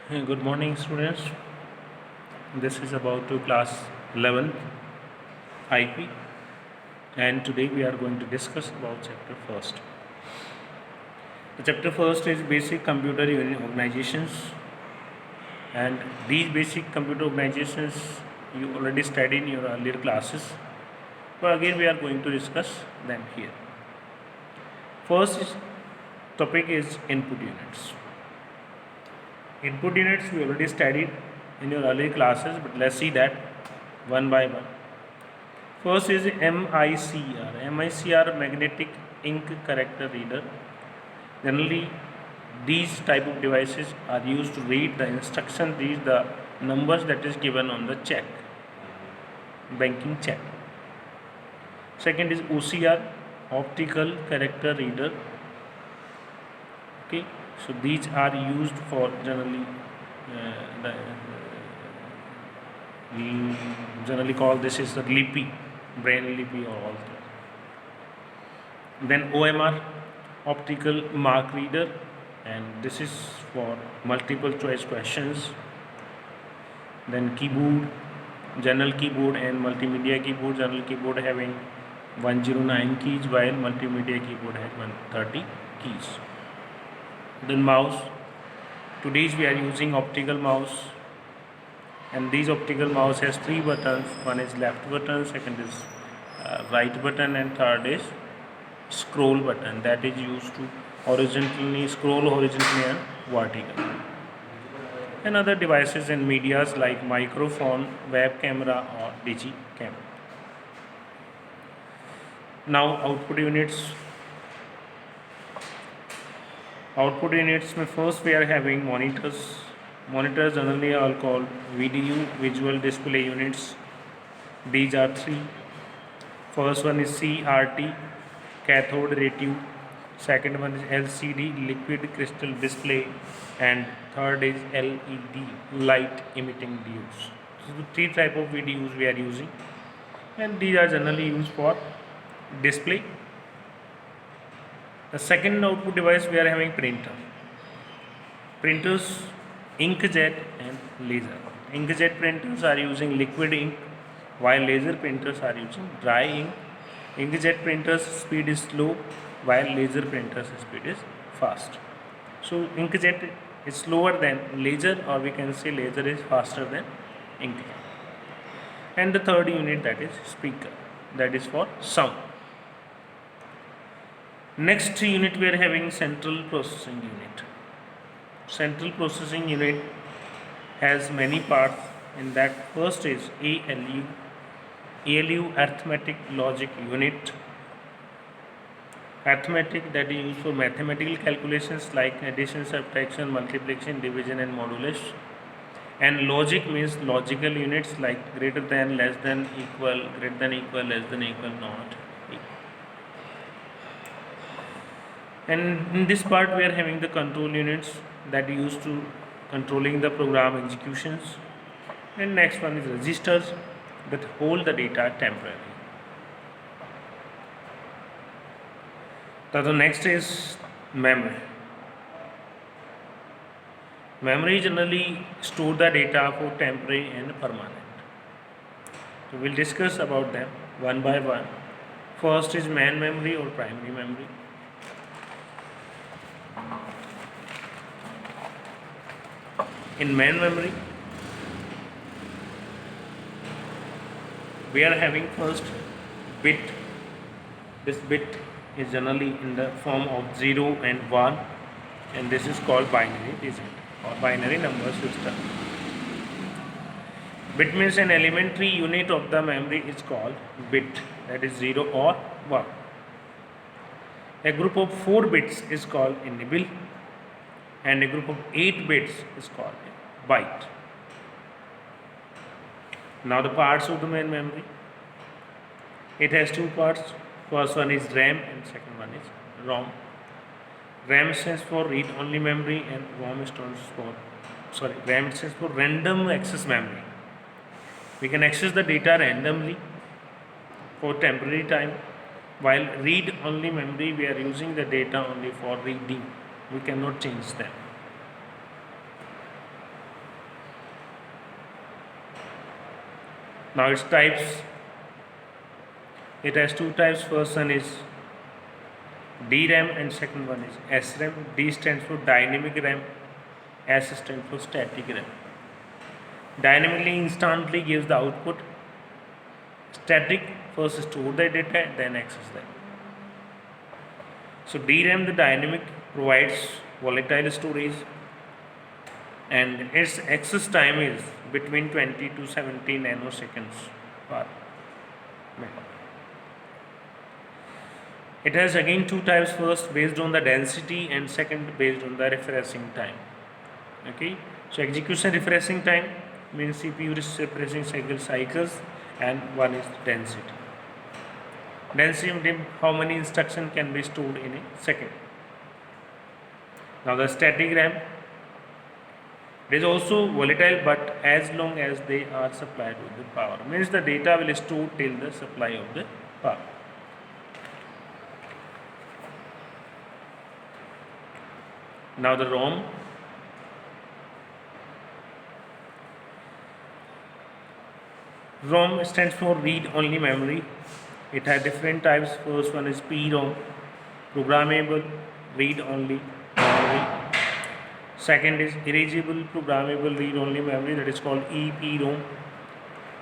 Hey, good morning, students. This is about to class 11 IP, and today we are going to discuss about chapter first. The chapter first is basic computer unit organizations, and these basic computer organizations you already studied in your earlier classes, but again we are going to discuss them here. Topic is input units. Input units we already studied in your earlier classes, but let's see that one by one. First is MICR. MICR, magnetic ink character reader. Generally, these type of devices are used to read the instruction, read the numbers that is given on the check, banking check. Second is OCR, optical character reader. Okay, so these are used for generally we generally call this is the LIPI, brain LIPI or all that. Then OMR, optical mark reader, and this is for multiple choice questions. Then keyboard, general keyboard and multimedia keyboard. General keyboard having 109 keys while multimedia keyboard has 130 keys. Then mouse. Today's we are using optical mouse, and these optical mouse has three buttons. One is left button, second is right button, and third is scroll button that is used to scroll horizontally and vertically. And other devices and medias like microphone, web camera or digi camera. Now output units. Output units में first we are having monitors. Monitors generally are called VDU, visual display units. These are three. First one is CRT, cathode ray tube. Second one is LCD, liquid crystal display, and third is LED, light emitting diodes. So the three type of VDUs we are using, and these are generally used for display. The second output device we are having printer. Printers, inkjet and laser. Inkjet printers are using liquid ink, while laser printers are using dry ink. Inkjet printers speed is slow, while laser printers speed is fast. So inkjet is slower than laser, or we can say laser is faster than inkjet. And the third unit, that is speaker, that is for sound. Next unit we are having central processing unit. Central processing unit has many parts. In that, first is ALU, arithmetic logic unit. Arithmetic, that is used for mathematical calculations like addition, subtraction, multiplication, division and modulus. And logic means logical units like greater than, less than, equal, greater than equal, less than equal, not equal. And in this part we are having the control units that are used to controlling the program executions. And next one is registers that hold the data temporarily. The next is memory. Memory generally store the data for temporary and permanent. So we'll discuss about them one by one. First is main memory or primary memory. In main memory, we are having first bit. This bit is generally in the form of 0 and 1, and this is called binary digit or binary number system. Bit means an elementary unit of the memory is called bit, that is 0 or 1. A group of 4 bits is called a nibble, and a group of 8 bits is called a byte. Now the parts of the main memory. It has two parts. First one is RAM and second one is ROM. RAM stands for read only memory and RAM stands for random access memory. We can access the data randomly for temporary time, while read only memory we are using the data only for reading. We cannot change them. Now its types, it has two types. First one is DRAM and second one is SRAM. D stands for dynamic RAM, S stands for static RAM. Dynamically instantly gives the output. Static first store the data then access them. So DRAM, the dynamic, provides volatile storage and its access time is between 20 to 70 nanoseconds per minute. It has again two types, first based on the density and second based on the refreshing time. Okay, so execution refreshing time means CPU refreshing cycles and one is density. Density means how many instructions can be stored in a second. Now the static RAM, it is also volatile but as long as they are supplied with the power, means the data will store till the supply of the power. Now the ROM, ROM stands for read only memory. It has different types. First one is PROM, programmable read only memory. Second is erasable programmable read only memory, that is called EPROM.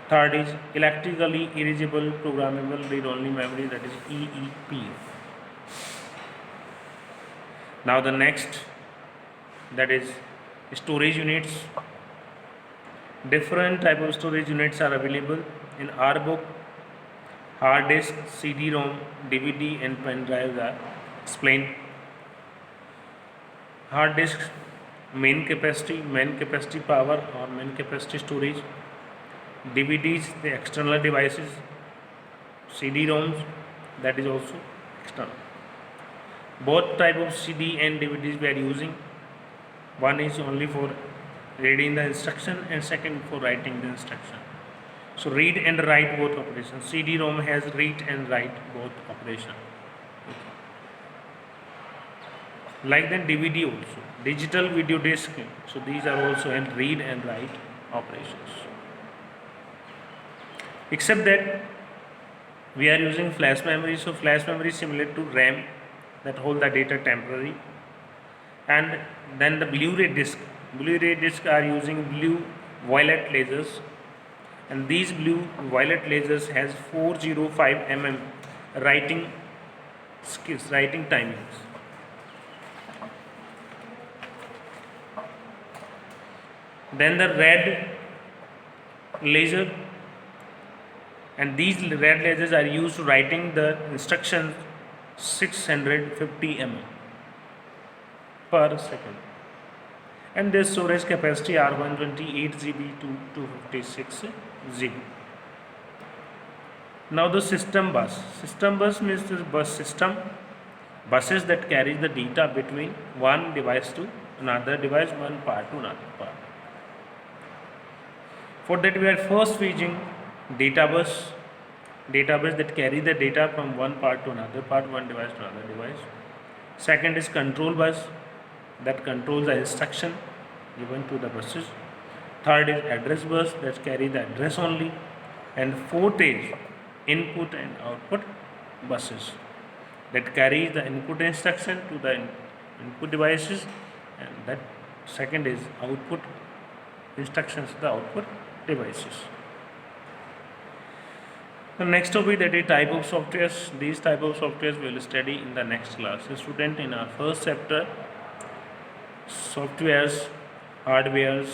Third is electrically erasable programmable read only memory, that is EEPROM. Now the next, that is storage units. Different type of storage units are available in our book. Hard disk, CD-ROM, DVD and pen drives are explained. Hard disk, main capacity power or main capacity storage. DVDs, the external devices. CD-ROMs, that is also external. Both type of CD and DVDs we are using. One is only for reading the instruction and second for writing the instruction. So read and write both operations. CD-ROM has read and write both operation. Like then DVD also, digital video disc. So these are also in read and write operations. Except that we are using flash memory. So flash memory is similar to RAM that hold the data temporary. And then the Blu-ray disc. Blu-ray discs are using blue violet lasers, and these blue violet lasers has 405 mm writing skills, writing timings. Then the red laser, and these red lasers are used to writing the instructions 650 mm per second. And this storage capacity are 128 GB to 256 GB. Now the system bus. System bus means the bus system, buses that carry the data between one device to another device, one part to another part. For that we are first using data bus that carry the data from one part to another part, one device to another device. Second is control bus that controls the instruction given to the buses. Third is address bus that carry the address only. And fourth is input and output buses that carry the input instruction to the input devices, and that second is output instructions to the output devices. The next topic, that is type of softwares. These type of softwares we will study in the next class. So student, in our first chapter, softwares, hardwares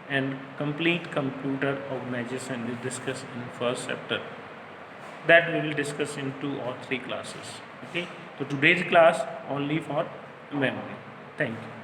and complete computer organization is discussed in first chapter. That we will discuss in 2 or 3 classes. Okay. So today's class only for memory. Thank you.